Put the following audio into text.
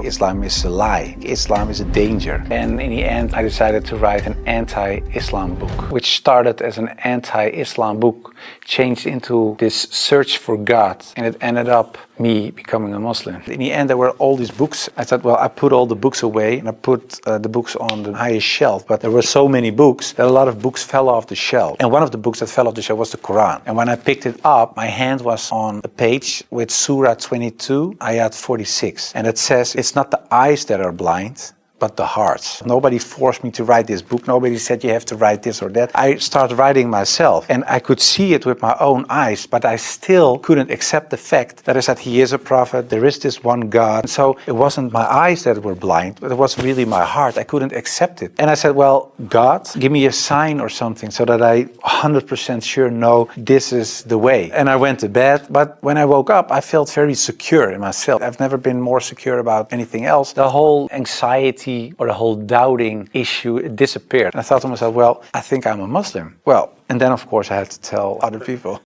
Islam is a lie. Islam is a danger. And in the end, I decided to write an anti-Islam book, which started as an anti-Islam book, changed into this search for God, and it ended up me becoming a Muslim. In the end, there were all these books. I thought, well, I put all the books away and I put the books on the highest shelf, but there were so many books that a lot of books fell off the shelf. And one of the books that fell off the shelf was the Quran. And when I picked it up, my hand was on a page with Surah 22, Ayat 46. And it says, it's not the eyes that are blind, but the hearts. Nobody forced me to write this book. Nobody said you have to write this or that. I started writing myself, and I could see it with my own eyes, but I still couldn't accept the fact that I said he is a prophet, there is this one God. And so it wasn't my eyes that were blind, but it was really my heart. I couldn't accept it. And I said, well, God, give me a sign or something so that I 100% sure know this is the way. And I went to bed, but when I woke up, I felt very secure in myself. I've never been more secure about anything else. The whole anxiety or the whole doubting issue, it disappeared. And I thought to myself, well, I think I'm a Muslim. Well, and then of course I had to tell other people.